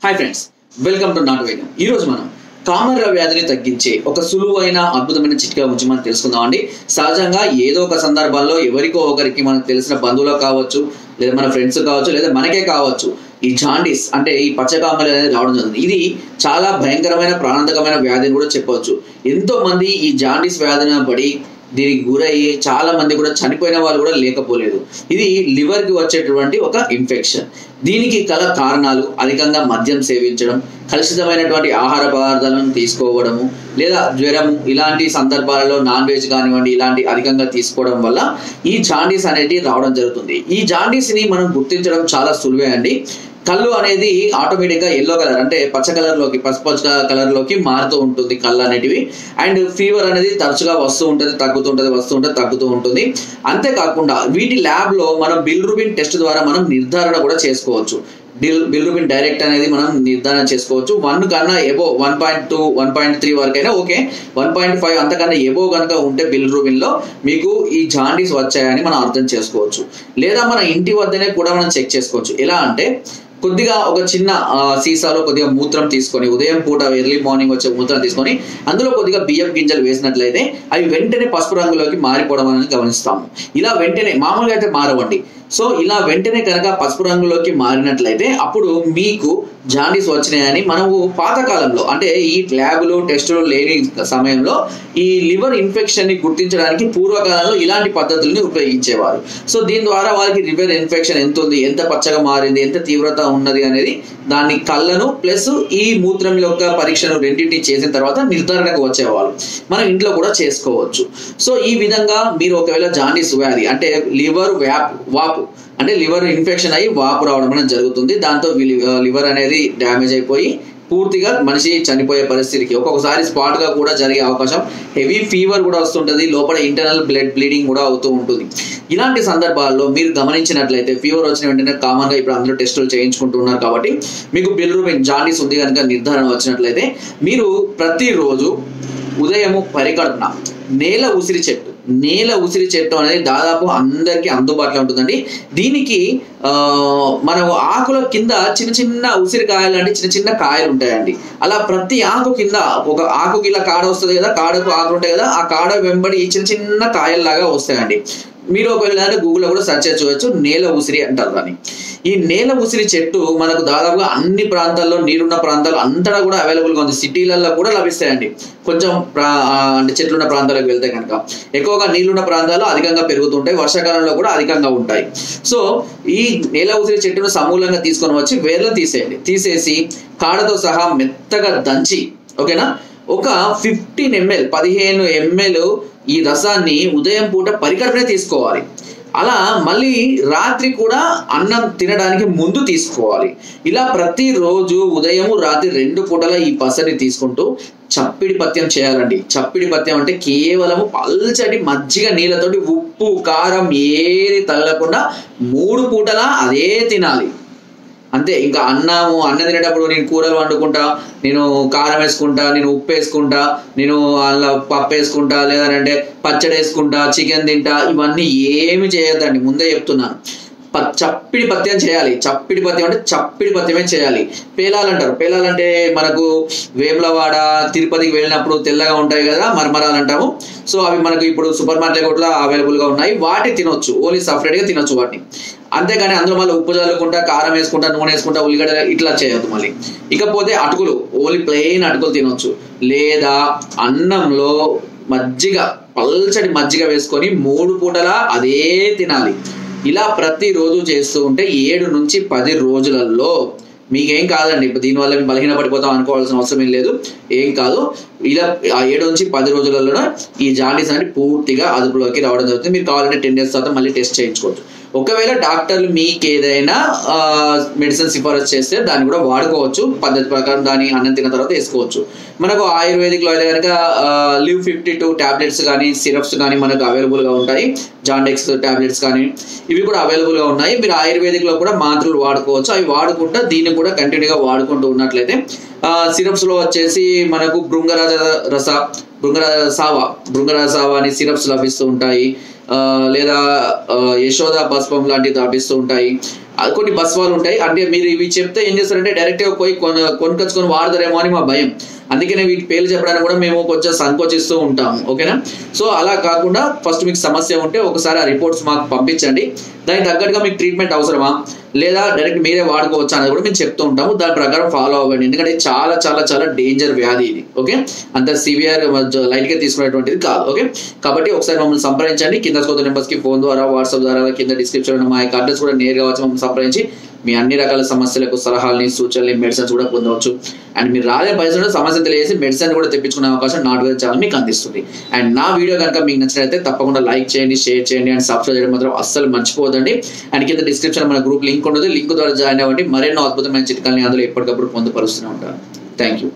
Hi friends, welcome to నాటు వైద్యం. ఈ రోజు మనం కామర్ల వ్యాధిని తగ్గించే ఒక సులువైన అద్భుతమైన చిట్కా గురించి మనం తెలుసుకుందాం అండి. సహజంగా ఏదో ఒక సందర్భాల్లో ఎవరికో ఒకరికి మనకు తెలిసిన బంధువులకు కావచ్చు, లేదా మన ఫ్రెండ్స్ కావచ్చు, లేదా మనకే కావచ్చు, ఈ జాండీస్ అంటే ఈ పచ్చకామలు అనేది రావడం జరుగుతుంది. ఇది చాలా భయంకరమైన ప్రాణాంతకమైన వ్యాధి అని కూడా చెప్పవచ్చు. ఎంతో మంది ఈ జాండీస్ వ్యాధిని పడి దీనికి గురయ్యి చాలా మంది కూడా చనిపోయిన వాళ్ళు కూడా లేకపోలేదు. ఇది లివర్కి వచ్చేటువంటి ఒక ఇన్ఫెక్షన్. దీనికి గల కారణాలు అధికంగా మద్యం సేవించడం, కలుషితమైనటువంటి ఆహార పదార్థాలను తీసుకోవడము, లేదా జ్వరము, ఇలాంటి సందర్భాలలో నాన్ వెజ్ కానివ్వండి ఇలాంటి అధికంగా తీసుకోవడం వల్ల ఈ జాండీస్ అనేది రావడం జరుగుతుంది. ఈ జాండీస్ని మనం గుర్తించడం చాలా సులువే అండి. కళ్ళు అనేది ఆటోమేటిక్గా ఎల్లో కలర్ అంటే పచ్చ కలర్లోకి పసుపచ్చ కలర్లోకి మారుతూ ఉంటుంది కళ్ళు అనేటివి. అండ్ ఫీవర్ అనేది తరచుగా వస్తూ ఉంటుంది, తగ్గుతూ ఉంటుంది, వస్తూ ఉంటుంది, తగ్గుతూ ఉంటుంది. అంతేకాకుండా వీటి ల్యాబ్లో మనం బిలిరూబిన్ టెస్ట్ ద్వారా మనం నిర్ధారణ కూడా చేసుకోవచ్చు. బిలిరూబిన్ డైరెక్ట్ అనేది మనం నిర్ధారణ చేసుకోవచ్చు. 1 కన్నా ఎబో 1.2 1.3 వరకైనా ఓకే, 1.5 అంతకన్నా ఎబో కనుక ఉంటే బిలిరూబిన్లో మీకు ఈ జాండీస్ వచ్చాయని మనం అర్థం చేసుకోవచ్చు. లేదా మన ఇంటి వద్దనే కూడా మనం చెక్ చేసుకోవచ్చు. ఎలా అంటే కొద్దిగా ఒక చిన్న సీసాలో కొద్దిగా మూత్రం తీసుకొని, ఉదయం పూట ఎర్లీ మార్నింగ్ వచ్చే మూత్రం తీసుకొని అందులో కొద్దిగా బియ్యం గింజలు వేసినట్లయితే అవి వెంటనే పసుపు రంగులోకి మారిపోవడం అనేది గమనిస్తాము. ఇలా వెంటనే మామూలుగా అయితే మారవండి. సో ఇలా వెంటనే కనుక పసుపు రంగులోకి మారినట్లయితే అప్పుడు మీకు జాండీస్ వచ్చినాయని మనము పాతకాలంలో అంటే ఈ ల్యాబులు టెస్టులు లేని సమయంలో ఈ లివర్ ఇన్ఫెక్షన్ని గుర్తించడానికి పూర్వకాలంలో ఇలాంటి పద్ధతుల్ని ఉపయోగించేవారు. సో దీని ద్వారా వారికి లివర్ ఇన్ఫెక్షన్ ఎంత ఉంది, ఎంత పచ్చగా మారింది, ఎంత తీవ్రత ఉన్నది అనేది దాని కళ్ళను ప్లస్ ఈ మూత్రం యొక్క పరీక్షను రెండింటిని చేసిన తర్వాత నిర్ధారణకు వచ్చేవాళ్ళు. మనం ఇంట్లో కూడా చేసుకోవచ్చు. సో ఈ విధంగా మీరు ఒకవేళ జాండీస్ వ్యాధి అంటే లివర్ వాపు అంటే లివర్ ఇన్ఫెక్షన్ అయ్యి వాపు రావడం అనేది జరుగుతుంది. దాంతో లివర్ అనేది డ్యామేజ్ అయిపోయి పూర్తిగా మనిషి చనిపోయే పరిస్థితికి ఒక్కొక్కసారి స్పాట్గా కూడా జరిగే అవకాశం, హెవీ ఫీవర్ కూడా వస్తుంటుంది, లోపల ఇంటర్నల్ బ్లీడింగ్ కూడా అవుతూ ఉంటుంది. ఇలాంటి సందర్భాల్లో మీరు గమనించినట్లయితే ఫీవర్ వచ్చిన వెంటనే కామన్గా ఇప్పుడు అందరూ టెస్టులు చేయించుకుంటున్నారు కాబట్టి మీకు బిలిరూబిన్ జాండీస్ ఉంది కనుక నిర్ధారణ వచ్చినట్లయితే మీరు ప్రతిరోజు ఉదయము పరికడుపున నేల ఉసిరి చెట్టు అనేది దాదాపు అందరికీ అందుబాటులో ఉంటుందండి. దీనికి మనం ఆకుల కింద చిన్న చిన్న ఉసిరికాయలు అంటే చిన్న చిన్న కాయలు ఉంటాయండి. అలా ప్రతి ఆకు కింద ఒక ఆకుకి ఇలా కాడ వస్తుంది కదా, కాడకు ఆకులు ఉంటాయి కదా, ఆ కాడ వెంబడి చిన్న చిన్న కాయల్లాగా వస్తాయండి. మీరు ఒకవేళ గూగుల్లో కూడా సెర్చ్ చేయవచ్చు, నేల ఉసిరి అంటారు దాన్ని. ఈ నేల ఉసిరి చెట్టు మనకు దాదాపుగా అన్ని ప్రాంతాల్లో, నీరున్న ప్రాంతాలు అంతటా కూడా అవైలబుల్గా ఉంది. సిటీలలో కూడా లభిస్తాయండి. కొంచెం అంటే చెట్లున్న ప్రాంతాలకు వెళ్తే కనుక ఎక్కువగా నీళ్లున్న ప్రాంతాల్లో అధికంగా పెరుగుతుంటాయి, వర్షాకాలంలో కూడా అధికంగా ఉంటాయి. సో ఈ నేల ఉసిరి చెట్టును సమూలంగా తీసుకొని వచ్చి వేర్లను తీసేసి కాడతో సహా మెత్తగా దంచి, ఓకేనా, ఒక 15 ml ఈ రసాన్ని ఉదయం పూట పరికడపనే తీసుకోవాలి. అలా మళ్ళీ రాత్రి కూడా అన్నం తినడానికి ముందు తీసుకోవాలి. ఇలా ప్రతిరోజు ఉదయము రాత్రి 2 పూటల ఈ పసని తీసుకుంటూ చప్పిడి పత్యం చేయాలండి. చప్పిడి పత్యం అంటే కేవలము పల్చటి మజ్జిగ నీళ్ళతోటి ఉప్పు కారం ఏది తగలకుండా 3 పూటలా అదే తినాలి. అంతే. ఇంకా అన్నం తినేటప్పుడు నేను కూరలు వండుకుంటా, నేను కారం వేసుకుంటా, నేను ఉప్పు వేసుకుంటా, నేను అలా పప్పు వేసుకుంటా, లేదంటే పచ్చడి వేసుకుంటా, చికెన్ తింటా, ఇవన్నీ ఏమి చేయొద్దండి, ముందే చెప్తున్నాను. చప్పిడి పత్యం చేయాలి. చప్పిడి పత్యం అంటే చప్పిడి పత్యమే చేయాలి. పేలాలంటారు. పేలాలంటే మనకు వేములవాడ తిరుపతికి వెళ్ళినప్పుడు తెల్లగా ఉంటాయి కదా, మర్మరాలు అంటాము. సో అవి మనకు ఇప్పుడు సూపర్ మార్కెట్ కూడా అవైలబుల్గా ఉన్నాయి. వాటి తినొచ్చు, ఓన్లీ సపరేట్గా తినొచ్చు వాటిని. అంతేగాని అందులో మళ్ళీ ఉప్పు చల్లుకుంటా, కారం వేసుకుంటా, నూనె వేసుకుంటా, ఉల్లిగడ్డ ఇట్లా చేయొద్దు మళ్ళీ. ఇకపోతే అటుకులు, ఓన్లీ ప్లెయిన్ అటుకులు తినొచ్చు. లేదా అన్నంలో మజ్జిగ, పల్చటి మజ్జిగ వేసుకొని 3 పూటలా అదే తినాలి. ఇలా ప్రతిరోజు చేస్తూ ఉంటే 7 నుంచి 10 రోజులలో మీకేం కాదండి. దీనివల్ల మేము బలహీన పడిపోతాం అనుకోవాల్సిన అవసరం ఏం లేదు, ఏం కాదు. ఇలా 7 నుంచి 10 రోజులలో ఈ జాండీస్ అనేది పూర్తిగా అదుపులోకి రావడం జరుగుతుంది. మీరు కావాలంటే 10 days తర్వాత మళ్ళీ టెస్ట్ చేయించుకోవచ్చు. ఒకవేళ డాక్టర్లు మీకు ఏదైనా మెడిసిన్ సిఫారసు చేస్తే దాన్ని కూడా వాడుకోవచ్చు. పద్ధతి ప్రకారం దాన్ని అన్నం తిన్న తర్వాత వేసుకోవచ్చు. మనకు ఆయుర్వేదిక్లో అయితే కనుక లివ్ 52 టాబ్లెట్స్ కానీ సిరప్స్ కానీ మనకు అవైలబుల్గా ఉంటాయి. జాండెక్స్ టాబ్లెట్స్ కానీ ఇవి కూడా అవైలబుల్గా ఉన్నాయి. మీరు ఆయుర్వేదిక్లో కూడా మాత్రలు వాడుకోవచ్చు. అవి వాడుకుంటా దీన్ని కూడా కంటిన్యూగా వాడుకుంటూ ఉన్నట్లయితే సిరప్స్లో వచ్చేసి మనకు భృంగరాజ సావా అని సిరప్స్ లభిస్తూ ఉంటాయి. లేదా యశోద బస్పం లాంటివి దాపిస్తూ ఉంటాయి. కొన్ని బస్వాలు ఉంటాయి. అంటే మీరు ఇవి చెప్తే ఏం చేస్తారంటే డైరెక్ట్గా పోయి కొనుకొచ్చుకొని వాడతారేమో అని మా భయం. అందుకనే వీటి పేర్లు చెప్పడానికి కూడా మేము కొంచెం సంకోచిస్తూ ఉంటాము. ఓకేనా? సో అలా కాకుండా ఫస్ట్ మీకు సమస్య ఉంటే ఒకసారి ఆ రిపోర్ట్స్ మాకు పంపించండి. దానికి తగ్గట్టుగా మీకు ట్రీట్మెంట్ అవసరమా లేదా డైరెక్ట్ మీరే వాడుకోవచ్చా అనేది కూడా మేము చెప్తూ ఉంటాము. దాని ప్రకారం ఫాలో అవ్వండి. ఎందుకంటే చాలా చాలా చాలా డేంజర్ వ్యాధి ఇది. ఓకే, అంత సివియర్ లైట్గా తీసుకునేటువంటిది కాదు. ఓకే, కాబట్టి ఒకసారి మమ్మల్ని సంప్రదించండి. కింద స్కోత నెంబర్స్కి ఫోన్ ద్వారా, వాట్సాప్ ద్వారా, కింద డిస్క్రిప్షన్ మా యొక్క అడ్రస్ కూడా నేరుగా వచ్చి మమ్మల్ని సంప్రదించి మీ అన్ని రకాల సమస్యలకు సలహాలని, సూచనలు, మెడిసిన్స్ కూడా పొందవచ్చు. అండ్ మీరు రాలే పరిస్థితుల్లో సమస్య తెలియజేసి మెడిసిన్ కూడా తెప్పించుకునే అవకాశం నాట్ వెల్ ఛానల్ మీకు అందిస్తుంది. అండ్ నా వీడియో కనుక మీకు నచ్చినట్లయితే తప్పకుండా లైక్ చేయండి, షేర్ చేయండి అండ్ సబ్స్క్రైబ్ చేయడం మాత్రం అస్సలు మర్చిపోదండి. అండ్ కింద డిస్క్రిప్షన్ మన గ్రూప్ లింక్ ఉంటుంది. లింక్ ద్వారా జాయిన్ అవ్వండి. మరెన్నో అద్భుతమైన చిట్కాలని అందులో ఎప్పటికప్పుడు పొందుపరుస్తూనే ఉంటాను. Thank you.